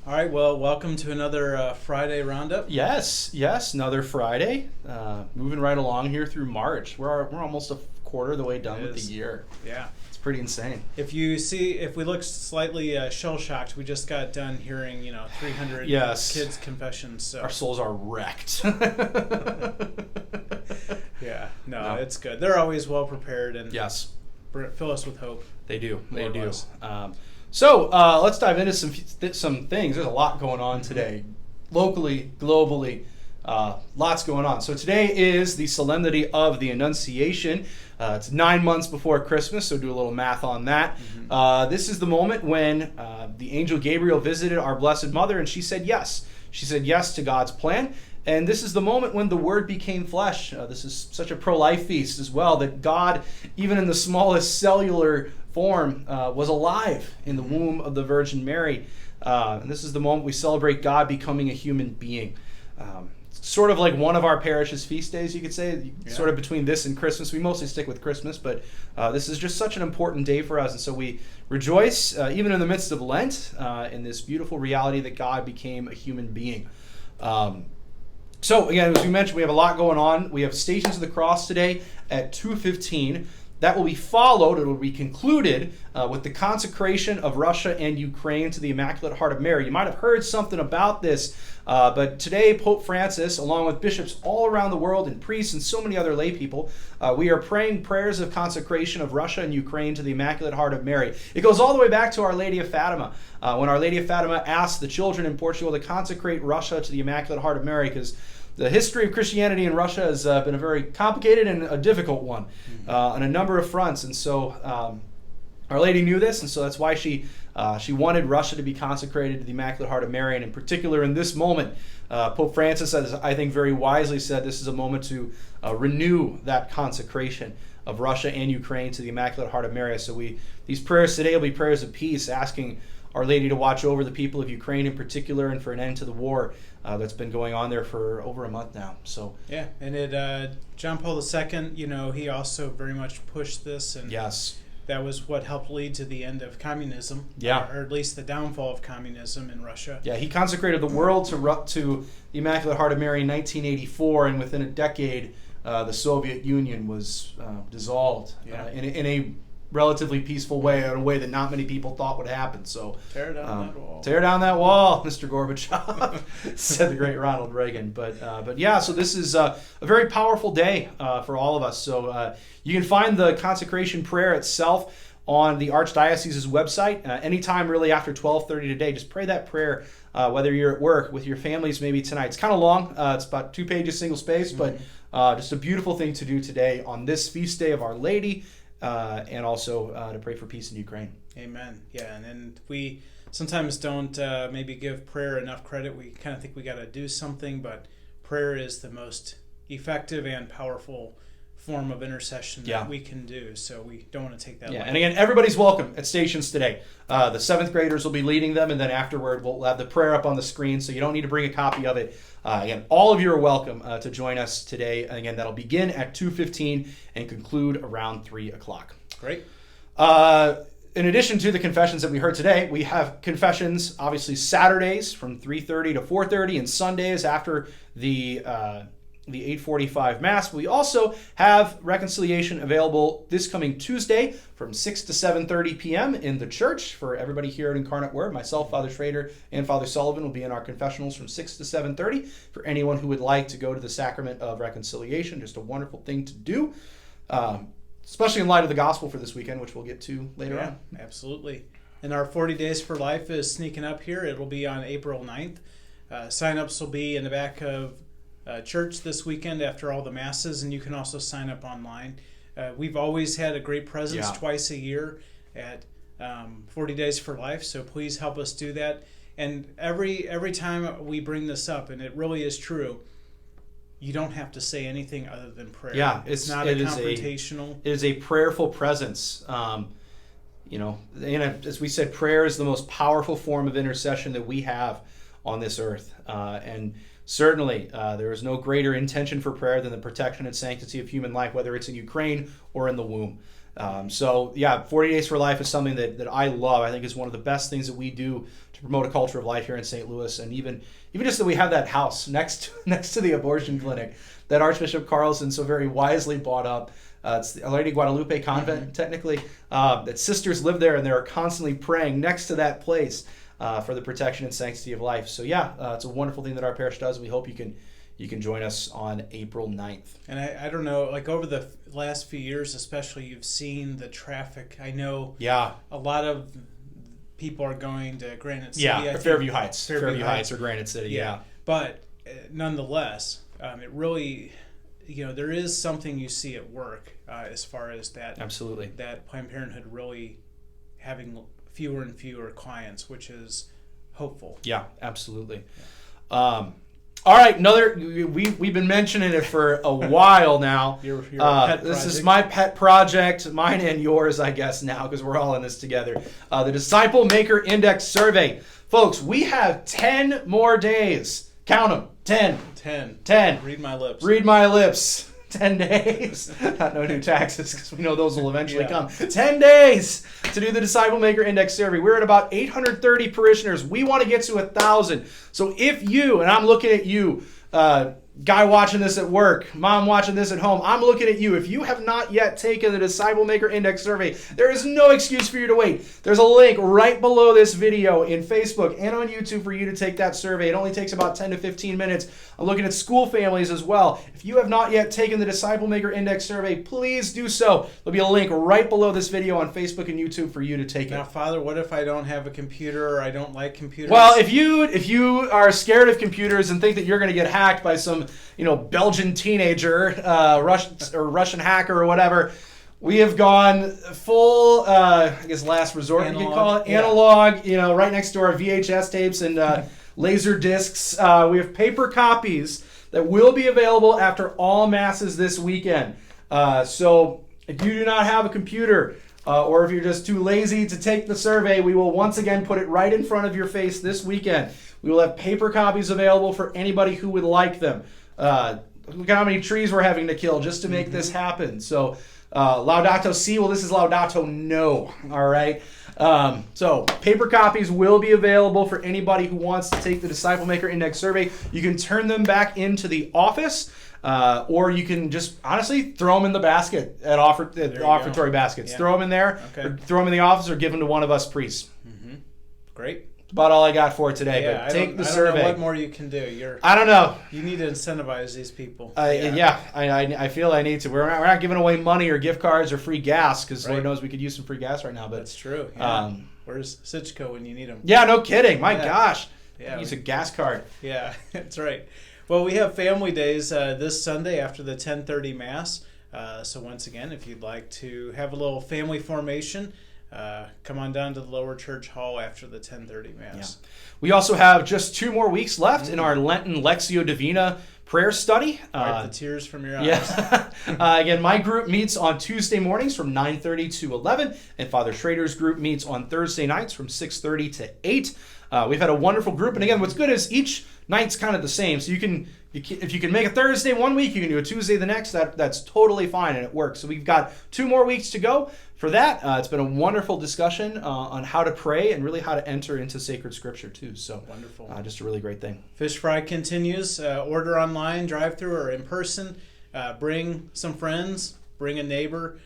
All right, well, welcome to another Friday Roundup. Yes, another Friday. Moving right along here through March. We're almost a quarter of the way done with the year. Yeah. It's pretty insane. If we look slightly shell-shocked, we just got done hearing, 300 kids' confessions. So. Our souls are wrecked. Yeah, no, it's good. They're always well prepared and yes, fill us with hope. They do. So let's dive into some things. There's a lot going on today, locally, globally, lots going on. So today is the Solemnity of the Annunciation. It's 9 months before Christmas, so do a little math on that. Mm-hmm. This is the moment when the angel Gabriel visited our Blessed Mother, and she said yes. She said yes to God's plan. And this is the moment when the Word became flesh. This is such a pro-life feast as well, that God, even in the smallest cellular form, was alive in the womb of the Virgin Mary. And this is the moment we celebrate God becoming a human being. Sort of like one of our parish's feast days, you could say, sort of between this and Christmas. We mostly stick with Christmas, but this is just such an important day for us. And so we rejoice, even in the midst of Lent, in this beautiful reality that God became a human being. So again, as we mentioned, we have a lot going on. We have Stations of the Cross today at 2:15. That will be followed, it will be concluded with the consecration of Russia and Ukraine to the Immaculate Heart of Mary. You might have heard something about this, but today Pope Francis, along with bishops all around the world and priests and so many other lay people, we are praying prayers of consecration of Russia and Ukraine to the Immaculate Heart of Mary. It goes all the way back to Our Lady of Fatima, when Our Lady of Fatima asked the children in Portugal to consecrate Russia to the Immaculate Heart of Mary, because the history of Christianity in Russia has been a very complicated and a difficult one on a number of fronts. And so Our Lady knew this, and so that's why she wanted Russia to be consecrated to the Immaculate Heart of Mary. And in particular, in this moment, Pope Francis, as I think very wisely said, this is a moment to renew that consecration of Russia and Ukraine to the Immaculate Heart of Mary. So these prayers today will be prayers of peace, asking Our Lady to watch over the people of Ukraine in particular and for an end to the war that's been going on there for over a month now. So yeah, and John Paul II, he also very much pushed this, and yes, that was what helped lead to the end of communism, or at least the downfall of communism in Russia. Yeah, he consecrated the world to the Immaculate Heart of Mary in 1984, and within a decade, the Soviet Union was dissolved in a relatively peaceful way, in a way that not many people thought would happen. So tear down that wall. Tear down that wall, Mr. Gorbachev, said the great Ronald Reagan. But yeah, so this is a very powerful day for all of us. So you can find the consecration prayer itself on the Archdiocese's website anytime really after 12:30 today. Just pray that prayer, whether you're at work, with your families maybe tonight. It's kind of long. It's about 2 pages, single space, but just a beautiful thing to do today on this feast day of Our Lady. And also to pray for peace in Ukraine. Amen. Yeah, and we sometimes don't maybe give prayer enough credit. We kind of think we got to do something, but prayer is the most effective and powerful form of intercession that we can do. So we don't want to take that. And again, everybody's welcome at stations today. The 7th graders will be leading them, and then afterward we'll have the prayer up on the screen, so you don't need to bring a copy of it. Again, all of you are welcome to join us today. Again, that'll begin at 2:15 and conclude around 3 o'clock. Great. In addition to the confessions that we heard today, we have confessions, obviously, Saturdays from 3:30 to 4:30, and Sundays after the 8:45 Mass. We also have reconciliation available this coming Tuesday from 6 to 7:30 p.m. in the church for everybody here at Incarnate Word. Myself, Father Schrader, and Father Sullivan will be in our confessionals from 6 to 7:30 for anyone who would like to go to the Sacrament of Reconciliation. Just a wonderful thing to do, especially in light of the Gospel for this weekend, which we'll get to later on. Absolutely. And our 40 Days for Life is sneaking up here. It'll be on April 9th. Sign-ups will be in the back of church this weekend after all the masses, and you can also sign up online. We've always had a great presence twice a year at 40 Days for Life, so please help us do that. And every time we bring this up, and it really is true, you don't have to say anything other than prayer. Yeah, it's not confrontational. It is a prayerful presence. As we said, prayer is the most powerful form of intercession that we have on this earth, and certainly, there is no greater intention for prayer than the protection and sanctity of human life, whether it's in Ukraine or in the womb. So yeah, 40 Days for Life is something that I love. I think is one of the best things that we do to promote a culture of life here in St. Louis, and even just that we have that house next to the abortion clinic that Archbishop Carlson so very wisely bought up. It's the Lady Guadalupe Convent, technically. That sisters live there, and they're constantly praying next to that place for the protection and sanctity of life. So yeah, it's a wonderful thing that our parish does. We hope you can join us on April 9th. And I don't know, like over the last few years especially, you've seen the traffic. I know a lot of people are going to Granite City. Yeah, or Fairview Heights. Fairview Heights or Granite City, yeah. But nonetheless, it really, there is something you see at work as far as that. Absolutely. That Planned Parenthood really having fewer and fewer clients, which is hopeful. Yeah, absolutely. Yeah. All right, we've been mentioning it for a while now. Your pet this project. Is my pet project, mine and yours, I guess, now, because we're all in this together. The Disciple Maker Index Survey. Folks, we have 10 more days. Count them. 10. Read my lips. 10 days. Not no new taxes, because we know those will eventually come. 10 days to do the Disciple Maker Index Survey. We're at about 830 parishioners. We want to get to 1,000. So if you, and I'm looking at you, guy watching this at work, mom watching this at home, I'm looking at you. If you have not yet taken the Disciple Maker Index Survey, there is no excuse for you to wait. There's a link right below this video in Facebook and on YouTube for you to take that survey. It only takes about 10 to 15 minutes. I'm looking at school families as well. If you have not yet taken the Disciple Maker Index Survey, please do so. There'll be a link right below this video on Facebook and YouTube for you to take it. Now, Father, what if I don't have a computer or I don't like computers? Well, if you are scared of computers and think that you're going to get hacked by some Belgian teenager, Russian hacker or whatever, we have gone full, last resort, analog, you could call it, analog, right next to our VHS tapes and laser discs. We have paper copies that will be available after all masses this weekend. So if you do not have a computer, or if you're just too lazy to take the survey, we will once again put it right in front of your face this weekend. We will have paper copies available for anybody who would like them. Look at how many trees we're having to kill just to make this happen. So Laudato Si, well, this is Laudato No, all right? So paper copies will be available for anybody who wants to take the Disciple Maker Index Survey. You can turn them back into the office, or you can just honestly throw them in the basket at offertory baskets. Yeah. Throw them in there, or throw them in the office, or give them to one of us priests. Mm-hmm. Great. That's about all I got for today. Yeah, but take the survey. I don't know what more you can do. I don't know. You need to incentivize these people. I feel I need to. We're not giving away money or gift cards or free gas, because Lord knows we could use some free gas right now. But that's true. Yeah. Where's Sitchko when you need him? Yeah, no kidding. My gosh. Yeah, use a gas card. Yeah, that's right. Well, we have family days this Sunday after the 10:30 Mass. So once again, if you'd like to have a little family formation, come on down to the lower church hall after the 10:30 Mass. Yeah. We also have just 2 more weeks left in our Lenten Lentio Divina prayer study. Wipe the tears from your eyes. Yeah. Again, my group meets on Tuesday mornings from 9:30 to 11, and Father Schrader's group meets on Thursday nights from 6:30 to 8. We've had a wonderful group, and again, what's good is each night's kind of the same. So if you can make a Thursday one week, you can do a Tuesday the next. That's totally fine, and it works. So we've got 2 more weeks to go for that. It's been a wonderful discussion on how to pray and really how to enter into sacred scripture too. So wonderful, just a really great thing. Fish Fry continues. Order online, drive-through, or in person. Bring some friends. Bring a neighbor.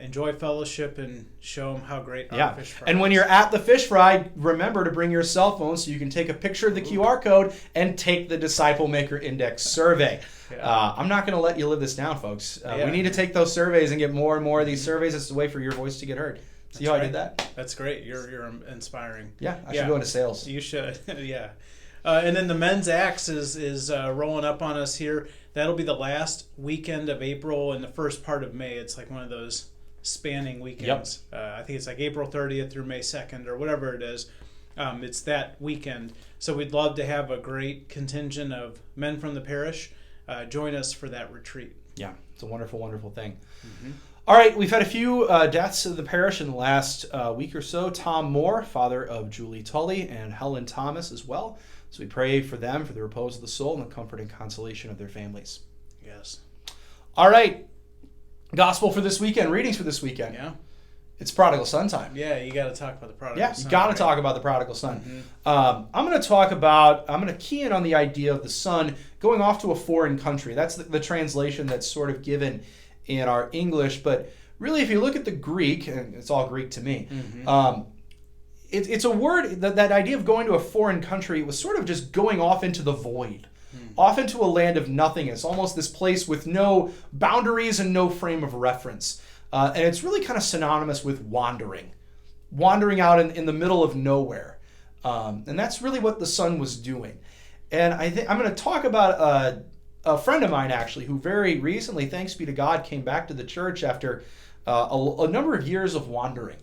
Enjoy fellowship and show them how great our fish fry is. And when you're at the fish fry, remember to bring your cell phone so you can take a picture of the QR code and take the Disciple Maker Index survey. I'm not going to let you live this down, folks. We need to take those surveys and get more and more of these surveys. It's a way for your voice to get heard. See how I did that? That's great. You're inspiring. Yeah, I should go into sales. You should. Yeah. And then the Men's Acts is rolling up on us here. That'll be the last weekend of April and the first part of May. It's like one of those spanning weekends. Yep. I think it's like April 30th through May 2nd or whatever it is. It's that weekend. So we'd love to have a great contingent of men from the parish join us for that retreat. Yeah, it's a wonderful, wonderful thing. Mm-hmm. All right, we've had a few deaths of the parish in the last week or so. Tom Moore, father of Julie Tully, and Helen Thomas as well. So we pray for them, for the repose of the soul and the comfort and consolation of their families. Yes. All right. Gospel for this weekend, readings for this weekend. Yeah. It's prodigal son time. Yeah, you got to talk about the prodigal Yeah, son. you got to right? talk about the prodigal son. Mm-hmm. I'm going to key in on the idea of the son going off to a foreign country. That's the translation that's sort of given in our English. But really, if you look at the Greek, and it's all Greek to me, it's a word, that idea of going to a foreign country was sort of just going off into the void, off into a land of nothingness, almost this place with no boundaries and no frame of reference. And it's really kind of synonymous with wandering out in the middle of nowhere. And that's really what the son was doing. And I think I'm going to talk about a friend of mine, actually, who very recently, thanks be to God, came back to the church after a number of years of wandering.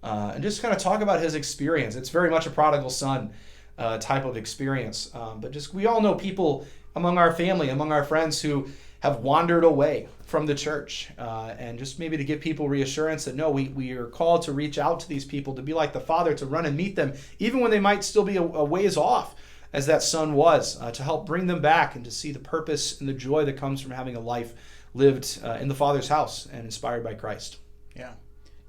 And just kind of talk about his experience. It's very much a prodigal son type of experience. But just we all know people among our family, among our friends who have wandered away from the church, and just maybe to give people reassurance that no, we are called to reach out to these people, to be like the Father, to run and meet them, even when they might still be a ways off, as that son was, to help bring them back and to see the purpose and the joy that comes from having a life lived in the Father's house and inspired by Christ. Yeah.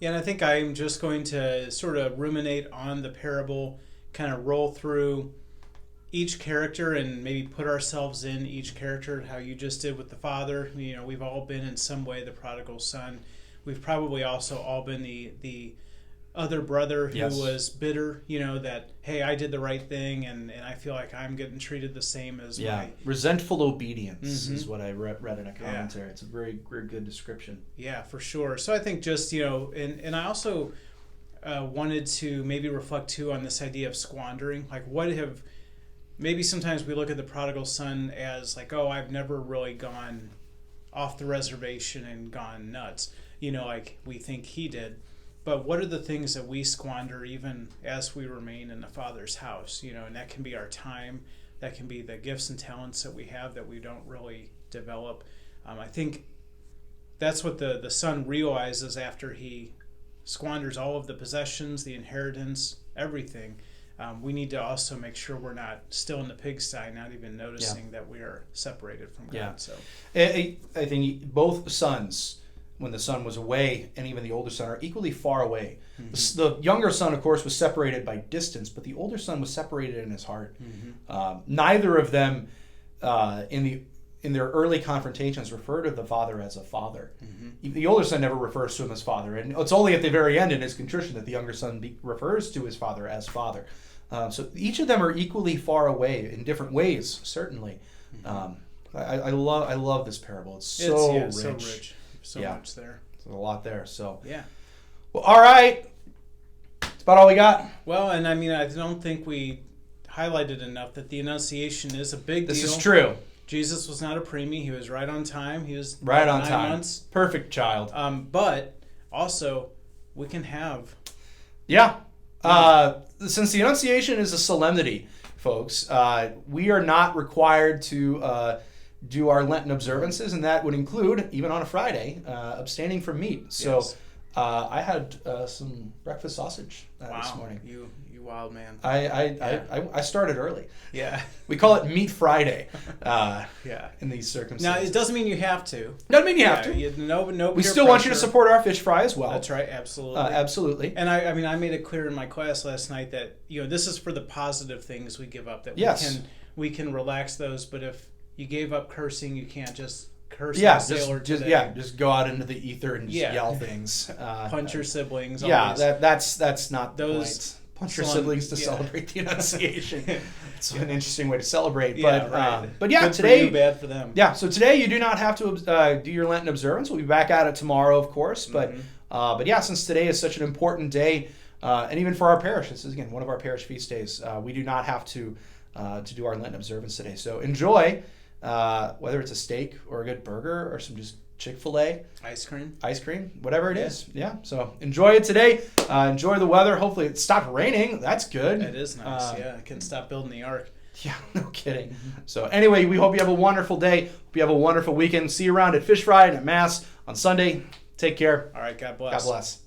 Yeah, and I think I'm just going to sort of ruminate on the parable, kind of roll through each character and maybe put ourselves in each character, how you just did with the father. You know, we've all been in some way the prodigal son. We've probably also all been the other brother who was bitter, you know, that, hey, I did the right thing and I feel like I'm getting treated the same as my... Resentful obedience is what I read in a commentary. It's a very, very good description. Yeah, for sure. So I think just, you know, and I also wanted to maybe reflect too on this idea of squandering. Like maybe sometimes we look at the prodigal son as like, oh, I've never really gone off the reservation and gone nuts, you know, like we think he did. But what are the things that we squander even as we remain in the Father's house, you know, and that can be our time, that can be the gifts and talents that we have that we don't really develop. I think that's what the son realizes after he squanders all of the possessions, the inheritance, everything. We need to also make sure we're not still in the pigsty, not even noticing that we are separated from God. Yeah. So I think both sons, when the son was away, and even the older son, are equally far away. Mm-hmm. The younger son, of course, was separated by distance, but the older son was separated in his heart. Mm-hmm. Neither of them, in their early confrontations, refer to the father as a father. Mm-hmm. The older son never refers to him as father, and it's only at the very end in his contrition that the younger son refers to his father as father. So each of them are equally far away in different ways, certainly. Mm-hmm. I love this parable. It's so rich. So much there. There's a lot there. So yeah. Well, all right. That's about all we got. Well, and I mean, I don't think we highlighted enough that the Annunciation is a big deal. This is true. Jesus was not a preemie. He was right on time. He was right on 9 time. Months. Perfect child. But also, we can have. Yeah. Since the Annunciation is a solemnity, folks, we are not required to do our Lenten observances, and that would include, even on a Friday, abstaining from meat. So I had some breakfast sausage this morning. You wild man. I started early. Yeah. We call it Meat Friday yeah. in these circumstances. Now, it doesn't mean you have to. Doesn't mean you have to. No we still want you to support our fish fry as well. That's right, absolutely. Absolutely. And I mean, I made it clear in my class last night that, you know, this is for the positive things we give up, that we can relax those, but if you gave up cursing, you can't just curse a sailor today. Just go out into the ether and just yell things. Punch your siblings. That's not the those point. Punch your siblings to celebrate the Annunciation. It's an interesting way to celebrate. But yeah, good today, for you, bad for them. Yeah, so today you do not have to do your Lenten observance. We'll be back at it tomorrow, of course. But yeah, since today is such an important day, and even for our parish, this is again one of our parish feast days. We do not have to do our Lenten observance today. So enjoy, whether it's a steak or a good burger or some just Chick-fil-A. Ice cream, whatever it is. Yeah, so enjoy it today. Enjoy the weather. Hopefully it stopped raining. That's good. It is nice. I couldn't stop building the ark. Yeah, no kidding. So anyway, we hope you have a wonderful day. Hope you have a wonderful weekend. See you around at Fish Fry and at Mass on Sunday. Take care. All right, God bless. God bless.